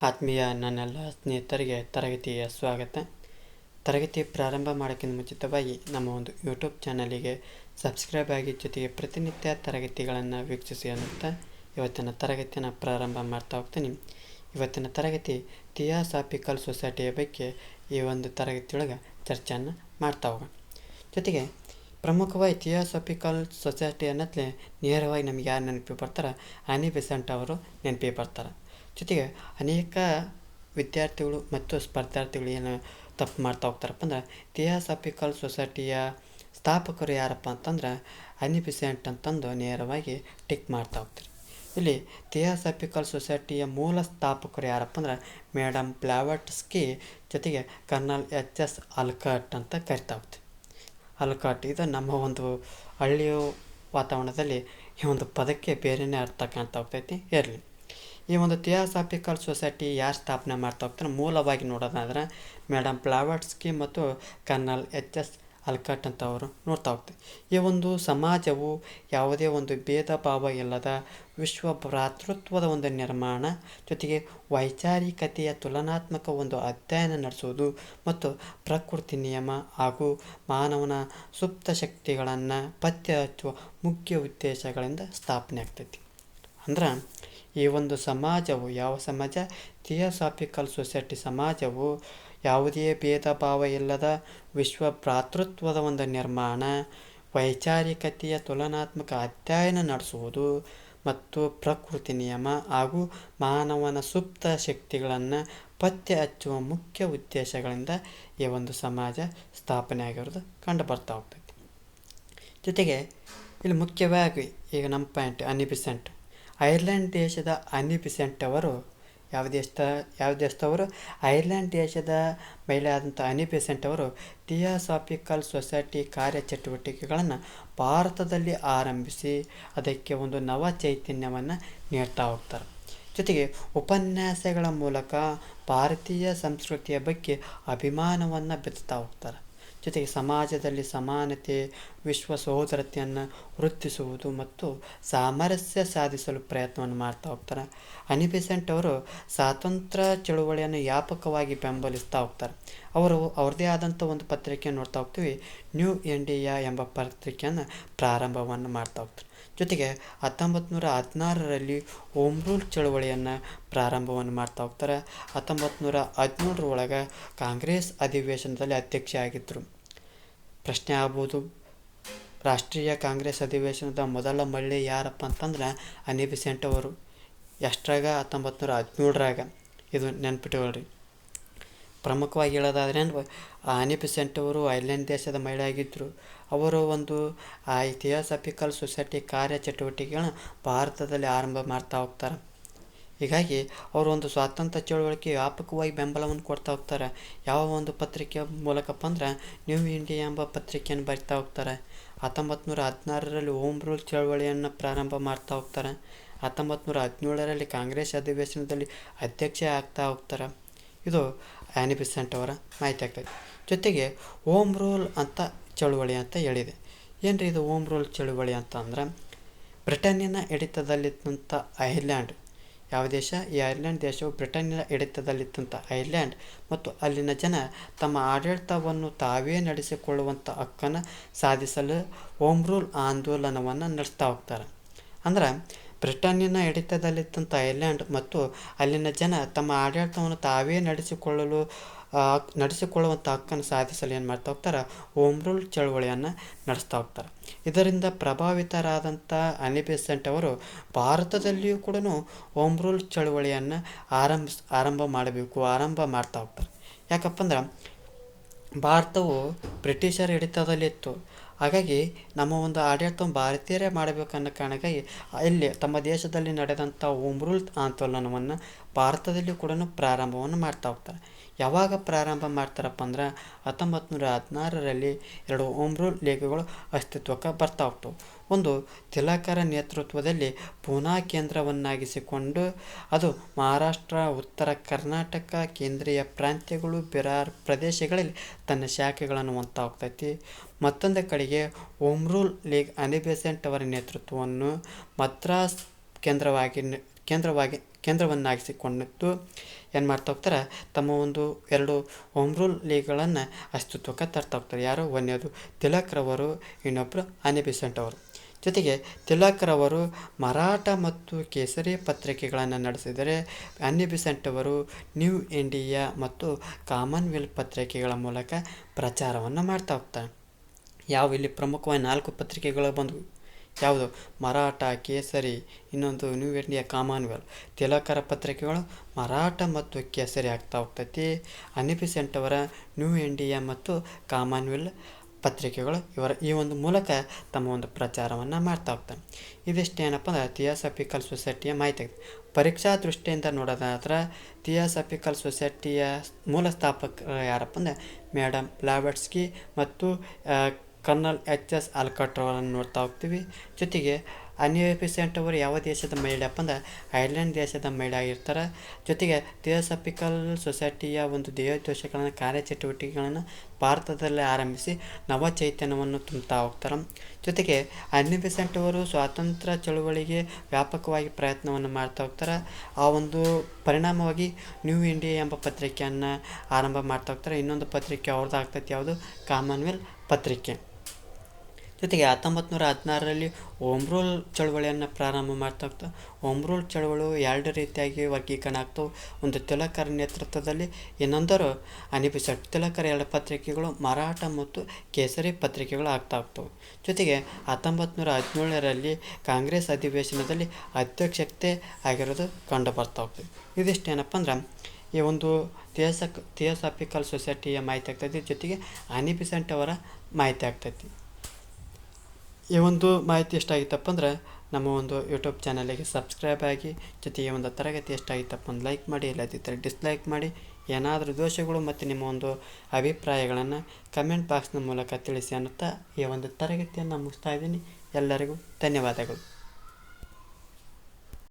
ಆತ್ಮೀಯ ನನ್ನೆಲ್ಲ ಸ್ನೇಹಿತರಿಗೆ ತರಗತಿಯ ಸ್ವಾಗತ. ತರಗತಿ ಪ್ರಾರಂಭ ಮಾಡೋಕ್ಕಿಂತ ಮುಂಚಿತವಾಗಿ ನಮ್ಮ ಒಂದು ಯೂಟ್ಯೂಬ್ ಚಾನಲಿಗೆ ಸಬ್ಸ್ಕ್ರೈಬ್ ಆಗಿ ಜೊತೆಗೆ ಪ್ರತಿನಿತ್ಯ ತರಗತಿಗಳನ್ನು ವೀಕ್ಷಿಸಿ ಅನ್ನುತ್ತಾ ಇವತ್ತಿನ ತರಗತಿಯನ್ನು ಪ್ರಾರಂಭ ಮಾಡ್ತಾ ಹೋಗ್ತೀನಿ. ಇವತ್ತಿನ ತರಗತಿ ಥಿಯಾಸಾಫಿಕಲ್ ಸೊಸೈಟಿಯ ಬಗ್ಗೆ ಈ ಒಂದು ತರಗತಿಯೊಳಗೆ ಚರ್ಚೆಯನ್ನು ಮಾಡ್ತಾ ಹೋಗೋಣ. ಜೊತೆಗೆ ಪ್ರಮುಖವಾಗಿ ಥಿಯಾಸಾಫಿಕಲ್ ಸೊಸೈಟಿ ಅನ್ನತ್ಲೆ ನೇರವಾಗಿ ನಮಗೆ ಯಾರು ನೆನಪಿ ಬರ್ತಾರೆ, ಆನಿ ಬೆಸೆಂಟ್ ಅವರು ನೆನಪಿ ಬರ್ತಾರೆ. ಜೊತೆಗೆ ಅನೇಕ ವಿದ್ಯಾರ್ಥಿಗಳು ಮತ್ತು ಸ್ಪರ್ಧಾರ್ಥಿಗಳು ಏನು ತಪ್ಪು ಮಾಡ್ತಾ ಹೋಗ್ತಾರಪ್ಪ ಅಂದ್ರೆ, ಥಿಯಾಸಾಫಿಕಲ್ ಸೊಸೈಟಿಯ ಸ್ಥಾಪಕರು ಯಾರಪ್ಪ ಅಂತಂದ್ರೆ ಆನಿ ಬೆಸೆಂಟ್ ಅಂತಂದು ನೇರವಾಗಿ ಟಿಕ್ ಮಾಡ್ತಾ ಹೋಗ್ತಾರೆ. ಇಲ್ಲಿ ಥಿಯಾಸಾಫಿಕಲ್ ಸೊಸೈಟಿಯ ಮೂಲ ಸ್ಥಾಪಕರು ಯಾರಪ್ಪ ಅಂದ್ರೆ ಮೇಡಮ್ ಬ್ಲಾವಟ್ಸ್ಕಿ, ಜೊತೆಗೆ ಕರ್ನಲ್ ಎಚ್.ಎಸ್. ಆಲ್ಕಾಟ್ ಅಂತ ಕರಿತಾ ಹೋಗ್ತಾರೆ. ಆಲ್ಕಾಟ್ ಇದು ನಮ್ಮ ಒಂದು ಹಳ್ಳಿಯ ವಾತಾವರಣದಲ್ಲಿ ಈ ಒಂದು ಪದಕ್ಕೆ ಬೇರೆಯೇ ಅರ್ಥ ಕಾಣ್ತಾ ಹೋಗ್ತೈತಿ. ಇರಲಿ, ಈ ಒಂದು ಥಿಯಾಸಾಫಿಕಲ್ ಸೊಸೈಟಿ ಯಾರು ಸ್ಥಾಪನೆ ಮಾಡ್ತಾ ಹೋಗ್ತಾರೆ ಮೂಲವಾಗಿ ನೋಡೋದಾದ್ರೆ ಮೇಡಮ್ ಬ್ಲಾವಟ್ಸ್ಕಿ ಮತ್ತು ಕರ್ನಲ್ ಎಚ್.ಎಸ್. ಆಲ್ಕಾಟ್ ಅಂತ ಅವರು ನೋಡ್ತಾ ಹೋಗ್ತಾರೆ. ಈ ಒಂದು ಸಮಾಜವು ಯಾವುದೇ ಒಂದು ಭೇದ ಭಾವ ಇಲ್ಲದ ವಿಶ್ವ ಭ್ರಾತೃತ್ವದ ಒಂದು ನಿರ್ಮಾಣ, ಜೊತೆಗೆ ವೈಚಾರಿಕತೆಯ ತುಲನಾತ್ಮಕ ಒಂದು ಅಧ್ಯಯನ ನಡೆಸುವುದು ಮತ್ತು ಪ್ರಕೃತಿ ನಿಯಮ ಹಾಗೂ ಮಾನವನ ಸುಪ್ತ ಶಕ್ತಿಗಳನ್ನು ಪತ್ತೆ ಹಚ್ಚುವ ಮುಖ್ಯ ಉದ್ದೇಶಗಳಿಂದ ಸ್ಥಾಪನೆ ಆಗ್ತೈತಿ. ಅಂದ್ರೆ ಈ ಒಂದು ಸಮಾಜವು ಯಾವ ಸಮಾಜ? ಥಿಯಾಸಾಫಿಕಲ್ ಸೊಸೈಟಿ ಸಮಾಜವು ಯಾವುದೇ ಭೇದ ಭಾವ ಇಲ್ಲದ ವಿಶ್ವ ಭ್ರಾತೃತ್ವದ ಒಂದು ನಿರ್ಮಾಣ, ವೈಚಾರಿಕತೆಯ ತುಲನಾತ್ಮಕ ಅಧ್ಯಯನ ನಡೆಸುವುದು ಮತ್ತು ಪ್ರಕೃತಿ ನಿಯಮ ಹಾಗೂ ಮಾನವನ ಸುಪ್ತ ಶಕ್ತಿಗಳನ್ನು ಪತ್ತೆ ಹಚ್ಚುವ ಮುಖ್ಯ ಉದ್ದೇಶಗಳಿಂದ ಈ ಒಂದು ಸಮಾಜ ಸ್ಥಾಪನೆ ಆಗಿರೋದು ಕಂಡು ಬರ್ತಾ ಹೋಗ್ತೈತಿ. ಜೊತೆಗೆ ಇಲ್ಲಿ ಮುಖ್ಯವಾಗಿ ಈಗ ನಮ್ಮ ಪಾಯಿಂಟ್ ಆನಿ ಬೆಸೆಂಟ್, ಐರ್ಲೆಂಡ್ ದೇಶದ ಆನಿ ಬೆಸೆಂಟ್ ಅವರು ಯಾವ ದೇಶದವರು? ಐರ್ಲೆಂಡ್ ದೇಶದ ಮಹಿಳೆ ಆದಂಥ ಆನಿ ಬೆಸೆಂಟ್ ಅವರು ಥಿಯಾಸಾಫಿಕಲ್ ಸೊಸೈಟಿ ಕಾರ್ಯಚಟುವಟಿಕೆಗಳನ್ನು ಭಾರತದಲ್ಲಿ ಆರಂಭಿಸಿ ಅದಕ್ಕೆ ಒಂದು ನವ ಚೈತನ್ಯವನ್ನು ನೀಡ್ತಾ ಹೋಗ್ತಾರೆ. ಜೊತೆಗೆ ಉಪನ್ಯಾಸಗಳ ಮೂಲಕ ಭಾರತೀಯ ಸಂಸ್ಕೃತಿಯ ಬಗ್ಗೆ ಅಭಿಮಾನವನ್ನು ಬಿತ್ತುತ್ತಾ ಹೋಗ್ತಾರೆ. ಜೊತೆಗೆ ಸಮಾಜದಲ್ಲಿ ಸಮಾನತೆ, ವಿಶ್ವ ಸಹೋದರತೆಯನ್ನು ವೃದ್ಧಿಸುವುದು ಮತ್ತು ಸಾಮರಸ್ಯ ಸಾಧಿಸಲು ಪ್ರಯತ್ನವನ್ನು ಮಾಡ್ತಾ ಹೋಗ್ತಾರೆ. ಆನಿ ಬೆಸೆಂಟ್ ಅವರು ಸ್ವಾತಂತ್ರ್ಯ ಚಳುವಳಿಯನ್ನು ವ್ಯಾಪಕವಾಗಿ ಬೆಂಬಲಿಸ್ತಾ ಹೋಗ್ತಾರೆ. ಅವರು ಅವ್ರದ್ದೇ ಆದಂಥ ಒಂದು ಪತ್ರಿಕೆಯನ್ನು ನೋಡ್ತಾ ಹೋಗ್ತೀವಿ, ನ್ಯೂ ಇಂಡಿಯಾ ಎಂಬ ಪತ್ರಿಕೆಯನ್ನು ಪ್ರಾರಂಭವನ್ನು ಮಾಡ್ತಾ ಹೋಗ್ತಾರೆ. ಜೊತೆಗೆ 1916ರಲ್ಲಿ ಹೋಮ್ ರೂಲ್ ಚಳುವಳಿಯನ್ನು ಪ್ರಾರಂಭವನ್ನು ಮಾಡ್ತಾ ಹೋಗ್ತಾರೆ. 1917 ಕಾಂಗ್ರೆಸ್ ಅಧಿವೇಶನದಲ್ಲಿ ಅಧ್ಯಕ್ಷ ಆಗಿದ್ದರು. ಪ್ರಶ್ನೆ ಆಗ್ಬೋದು, ರಾಷ್ಟ್ರೀಯ ಕಾಂಗ್ರೆಸ್ ಅಧಿವೇಶನದ ಮೊದಲ ಮಹಿಳೆ ಯಾರಪ್ಪ ಅಂತಂದ್ರೆ ಆನಿ ಬೆಸೆಂಟ್ ಅವರು. ಎಷ್ಟರಾಗ? 1917. ಇದು ನೆನ್ಪಿಟ್ಕೊಳ್ರಿ. ಪ್ರಮುಖವಾಗಿ ಹೇಳೋದಾದ್ರೆ ಆನಿ ಬೆಸೆಂಟ್ ಅವರು ಐರ್ಲೆಂಡ್ ದೇಶದ ಮಹಿಳೆ ಆಗಿದ್ದರು. ಅವರು ಒಂದು ಥಿಯಾಸಾಫಿಕಲ್ ಸೊಸೈಟಿ ಕಾರ್ಯಚಟುವಟಿಕೆಗಳನ್ನ ಭಾರತದಲ್ಲಿ ಆರಂಭ ಮಾಡ್ತಾ ಹೋಗ್ತಾರೆ. ಹೀಗಾಗಿ ಅವರು ಒಂದು ಸ್ವಾತಂತ್ರ್ಯ ಚಳುವಳಿಗೆ ವ್ಯಾಪಕವಾಗಿ ಬೆಂಬಲವನ್ನು ಕೊಡ್ತಾ ಹೋಗ್ತಾರೆ. ಯಾವ ಒಂದು ಪತ್ರಿಕೆ ಮೂಲಕಪ್ಪ ಅಂದ್ರೆ ನ್ಯೂ ಇಂಡಿಯಾ ಎಂಬ ಪತ್ರಿಕೆಯನ್ನು ಬರಿತಾ ಹೋಗ್ತಾರೆ. 1916ರಲ್ಲಿ ಹೋಮ್ ರೂಲ್ ಚಳುವಳಿಯನ್ನು ಪ್ರಾರಂಭ ಮಾಡ್ತಾ ಹೋಗ್ತಾರೆ. 1917ರಲ್ಲಿ ಕಾಂಗ್ರೆಸ್ ಅಧಿವೇಶನದಲ್ಲಿ ಅಧ್ಯಕ್ಷ ಆಗ್ತಾ ಹೋಗ್ತಾರೆ. ಇದು ಆನಿ ಬೆಸೆಂಟ್ ಅವರ ಮಾಹಿತಿ ಆಗ್ತದೆ. ಜೊತೆಗೆ ಹೋಮ್ ರೂಲ್ ಅಂತ ಚಳುವಳಿ ಅಂತ ಹೇಳಿದೆ. ಏನ್ರಿ ಇದು ಹೋಮ್ ರೂಲ್ ಚಳುವಳಿ ಅಂತ ಅಂದ್ರೆ, ಬ್ರಿಟನ್ನಿನ ಹಿಡಿತದಲ್ಲಿದ್ದಂಥ ಐರ್ಲೆಂಡ್, ಯಾವ ದೇಶ? ಈ ಐರ್ಲೆಂಡ್ ದೇಶವು ಬ್ರಿಟನ್ನಿನ ಹಿಡಿತದಲ್ಲಿದ್ದಂಥ ಐರ್ಲೆಂಡ್ ಮತ್ತು ಅಲ್ಲಿನ ಜನ ತಮ್ಮ ಆಡಳಿತವನ್ನು ತಾವೇ ನಡೆಸಿಕೊಳ್ಳುವಂಥ ಹಕ್ಕನ್ನು ಸಾಧಿಸಲು ಹೋಮ್ ರೂಲ್ ಆಂದೋಲನವನ್ನು ನಡೆಸ್ತಾ ಹೋಗ್ತಾರೆ. ಅಂದ್ರೆ ಬ್ರಿಟನ್ನಿನ ಹಿಡಿತದಲ್ಲಿದ್ದಂಥ ಐರ್ಲೆಂಡ್ ಮತ್ತು ಅಲ್ಲಿನ ಜನ ತಮ್ಮ ಆಡಳಿತವನ್ನು ತಾವೇ ನಡೆಸಿಕೊಳ್ಳುವಂಥ ಹಕ್ಕನ್ನು ಸಾಧಿಸಲು ಏನು ಮಾಡ್ತಾ ಹೋಗ್ತಾರೆ? ಹೋಮ್ ರೂಲ್ ಚಳುವಳಿಯನ್ನು ನಡೆಸ್ತಾ ಹೋಗ್ತಾರೆ. ಇದರಿಂದ ಪ್ರಭಾವಿತರಾದಂಥ ಆನಿ ಬೆಸೆಂಟ್ ಅವರು ಭಾರತದಲ್ಲಿಯೂ ಕೂಡ ಹೋಮ್ ರೂಲ್ ಚಳುವಳಿಯನ್ನು ಆರಂಭ ಮಾಡ್ತಾ ಹೋಗ್ತಾರೆ. ಯಾಕಪ್ಪ ಅಂದ್ರೆ ಭಾರತವು ಬ್ರಿಟಿಷರ ಹಿಡಿತದಲ್ಲಿತ್ತು. ಹಾಗಾಗಿ ನಮ್ಮ ಒಂದು ಆಡಳಿತವನ್ನು ಭಾರತೀಯರೇ ಮಾಡಬೇಕು ಅನ್ನೋ ಕಾರಣಕ್ಕಾಗಿ ಇಲ್ಲಿ ತಮ್ಮ ದೇಶದಲ್ಲಿ ನಡೆದಂಥ ಹೋಮ್ ರೂಲ್ ಆಂದೋಲನವನ್ನು ಭಾರತದಲ್ಲಿ ಕೂಡ ಪ್ರಾರಂಭವನ್ನು ಮಾಡ್ತಾ ಹೋಗ್ತಾರೆ. ಯಾವಾಗ ಪ್ರಾರಂಭ ಮಾಡ್ತಾರಪ್ಪ ಅಂದ್ರೆ 1916ರಲ್ಲಿ 2 ಹೋಮ್ ರೂಲ್ ಲೀಗ್ಗಳು ಅಸ್ತಿತ್ವಕ್ಕೆ ಬರ್ತಾ ಹೋಗ್ತವೆ. ಒಂದು ತಿಲಕರ ನೇತೃತ್ವದಲ್ಲಿ ಪೂನಾ ಕೇಂದ್ರವನ್ನಾಗಿಸಿಕೊಂಡು ಅದು ಮಹಾರಾಷ್ಟ್ರ, ಉತ್ತರ ಕರ್ನಾಟಕ, ಕೇಂದ್ರೀಯ ಪ್ರಾಂತ್ಯಗಳು, ಬಿರಾರ್ ಪ್ರದೇಶಗಳಲ್ಲಿ ತನ್ನ ಶಾಖೆಗಳನ್ನು ಹೊಂದ್ತಾ ಹೋಗ್ತೈತಿ. ಮತ್ತೊಂದು ಕಡೆಗೆ ಹೋಮ್ ರೂಲ್ ಲೀಗ್ ಆನಿ ಬೆಸೆಂಟ್ ಅವರ ನೇತೃತ್ವವನ್ನು ಮದ್ರಾಸ್ ಕೇಂದ್ರವಾಗಿ ಕೇಂದ್ರವನ್ನಾಗಿಸಿಕೊಂಡಿದ್ದು ಏನು ಮಾಡ್ತಾ ಹೋಗ್ತಾರೆ, ತಮ್ಮ ಒಂದು 2 ಹೋಮ್ ರೂಲ್ ಲೀಗ್ಗಳನ್ನು ಅಸ್ತಿತ್ವಕ್ಕೆ ತರ್ತಾ ಹೋಗ್ತಾರೆ. ಯಾರು? ಒಂದನೇದು ತಿಲಕ್ರವರು, ಇನ್ನೊಬ್ಬರು ಆನಿ ಬೆಸೆಂಟ್ ಅವರು. ಜೊತೆಗೆ ತಿಲಕ್ರವರು ಮರಾಠ ಮತ್ತು ಕೇಸರಿ ಪತ್ರಿಕೆಗಳನ್ನು ನಡೆಸಿದರೆ, ಆನಿ ಬೆಸೆಂಟ್ ಅವರು ನ್ಯೂ ಇಂಡಿಯಾ ಮತ್ತು ಕಾಮನ್ವೆಲ್ತ್ ಪತ್ರಿಕೆಗಳ ಮೂಲಕ ಪ್ರಚಾರವನ್ನು ಮಾಡ್ತಾ ಹೋಗ್ತಾರೆ. ಯಾವ ಇಲ್ಲಿ ಪ್ರಮುಖವಾಗಿ 4 ಪತ್ರಿಕೆಗಳು ಬಂದವು. ಯಾವುದು? ಮರಾಠ, ಕೇಸರಿ, ಇನ್ನೊಂದು ನ್ಯೂ ಇಂಡಿಯಾ, ಕಾಮನ್ವೆಲ್ತ್. ತಿಲಕರ ಪತ್ರಿಕೆಗಳು ಮರಾಠ ಮತ್ತು ಕೇಸರಿ ಆಗ್ತಾ ಹೋಗ್ತೈತಿ. ಆನಿ ಬೆಸೆಂಟ್ ಅವರ ನ್ಯೂ ಇಂಡಿಯಾ ಮತ್ತು ಕಾಮನ್ವೆಲ್ತ್ ಪತ್ರಿಕೆಗಳು ಈ ಒಂದು ಮೂಲಕ ತಮ್ಮ ಒಂದು ಪ್ರಚಾರವನ್ನು ಮಾಡ್ತಾ ಹೋಗ್ತಾರೆ. ಇದಿಷ್ಟೇನಪ್ಪ ಅಂದ್ರೆ ಥಿಯಾಸಫಿಕಲ್ ಸೊಸೈಟಿಯ ಮಾಹಿತಿ. ಪರೀಕ್ಷಾ ದೃಷ್ಟಿಯಿಂದ ನೋಡೋದಾದ್ರೆ ಥಿಯಾಸಫಿಕಲ್ ಸೊಸೈಟಿಯ ಮೂಲ ಸ್ಥಾಪಕರು ಯಾರಪ್ಪ ಅಂದರೆ ಮೇಡಮ್ ಬ್ಲಾವಟ್ಸ್ಕಿ ಮತ್ತು ಕರ್ನಲ್ ಎಚ್.ಎಸ್. ಆಲ್ಕಾಟ್ ಅವರನ್ನು ನೋಡ್ತಾ ಹೋಗ್ತೀವಿ. ಜೊತೆಗೆ ಆನಿ ಬೆಸೆಂಟ್ ಅವರು ಯಾವ ದೇಶದ ಮಹಿಳೆಯಪ್ಪ ಅಂದ್ರೆ ಐರ್ಲೆಂಡ್ ದೇಶದ ಮಹಿಳೆ ಆಗಿರ್ತಾರೆ. ಜೊತೆಗೆ ಥಿಯಾಸಫಿಕಲ್ ಸೊಸೈಟಿಯ ಒಂದು ದೇವೋದ್ದೇಶಗಳನ್ನು ಕಾರ್ಯಚಟುವಟಿಕೆಗಳನ್ನು ಭಾರತದಲ್ಲೇ ಆರಂಭಿಸಿ ನವ ಚೈತನ್ಯವನ್ನು ತುಂಬುತ್ತಾ ಹೋಗ್ತಾರೆ. ಜೊತೆಗೆ ಆನಿ ಬೆಸೆಂಟ್ ಅವರು ಸ್ವಾತಂತ್ರ್ಯ ಚಳುವಳಿಗೆ ವ್ಯಾಪಕವಾಗಿ ಪ್ರಯತ್ನವನ್ನು ಮಾಡ್ತಾ ಹೋಗ್ತಾರೆ. ಆ ಒಂದು ಪರಿಣಾಮವಾಗಿ ನ್ಯೂ ಇಂಡಿಯಾ ಎಂಬ ಪತ್ರಿಕೆಯನ್ನು ಆರಂಭ ಮಾಡ್ತಾ ಹೋಗ್ತಾರೆ. ಇನ್ನೊಂದು ಪತ್ರಿಕೆ ಅವ್ರದ್ದು ಆಗ್ತೈತಿ, ಯಾವುದು? ಕಾಮನ್ವೆಲ್ತ್ ಪತ್ರಿಕೆ. ಜೊತೆಗೆ 1916ರಲ್ಲಿ ಹೋಮ್ ರೂಲ್ ಚಳವಳಿಯನ್ನು ಪ್ರಾರಂಭ ಮಾಡ್ತಾ ಹೋಗ್ತವೆ. ಹೋಮ್ ರೂಲ್ ಚಳವಳಿ 2 ರೀತಿಯಾಗಿ ವರ್ಗೀಕರಣ ಆಗ್ತವೆ. ಒಂದು ತಿಲಕರ ನೇತೃತ್ವದಲ್ಲಿ, ಇನ್ನೊಂದರು ಆನಿ ಬೆಸೆಂಟ್. ತಿಲಕರ 2 ಪತ್ರಿಕೆಗಳು ಮರಾಠ ಮತ್ತು ಕೇಸರಿ ಪತ್ರಿಕೆಗಳು ಆಗ್ತಾ ಹೋಗ್ತವೆ. ಜೊತೆಗೆ 1917ರಲ್ಲಿ ಕಾಂಗ್ರೆಸ್ ಅಧಿವೇಶನದಲ್ಲಿ ಅಧ್ಯಕ್ಷತೆ ಆಗಿರೋದು ಕಂಡು ಬರ್ತಾ ಹೋಗ್ತದೆ. ಇದಿಷ್ಟೇನಪ್ಪ ಅಂದ್ರೆ ಈ ಒಂದು ಥಿಯಾಸಫಿಕಲ್ ಸೊಸೈಟಿಯ ಮಾಹಿತಿ ಆಗ್ತೈತಿ. ಜೊತೆಗೆ ಆನಿ ಬೆಸೆಂಟ್ ಅವರ ಮಾಹಿತಿ ಆಗ್ತೈತಿ. ಈ ಒಂದು ಮಾಹಿತಿ ಎಷ್ಟಾಗಿತ್ತಪ್ಪ ಅಂದ್ರೆ ನಮ್ಮ ಒಂದು ಯೂಟ್ಯೂಬ್ ಚಾನಲಿಗೆ ಸಬ್ಸ್ಕ್ರೈಬ್ ಆಗಿ, ಜೊತೆಗೆ ಒಂದು ತರಗತಿ ಎಷ್ಟಾಗಿತ್ತಪ್ಪ ಅಂದ್ರೆ ಲೈಕ್ ಮಾಡಿ, ಇಲ್ಲದಿದ್ದರೆ ಡಿಸ್ಲೈಕ್ ಮಾಡಿ. ಏನಾದರೂ ದೋಷಗಳು ಮತ್ತು ನಿಮ್ಮ ಒಂದು ಅಭಿಪ್ರಾಯಗಳನ್ನು ಕಮೆಂಟ್ ಬಾಕ್ಸ್ನ ಮೂಲಕ ತಿಳಿಸಿ ಅನ್ನುತ್ತಾ ಈ ಒಂದು ತರಗತಿಯನ್ನು ಮುಗಿಸ್ತಾ ಇದ್ದೀನಿ. ಎಲ್ಲರಿಗೂ ಧನ್ಯವಾದಗಳು.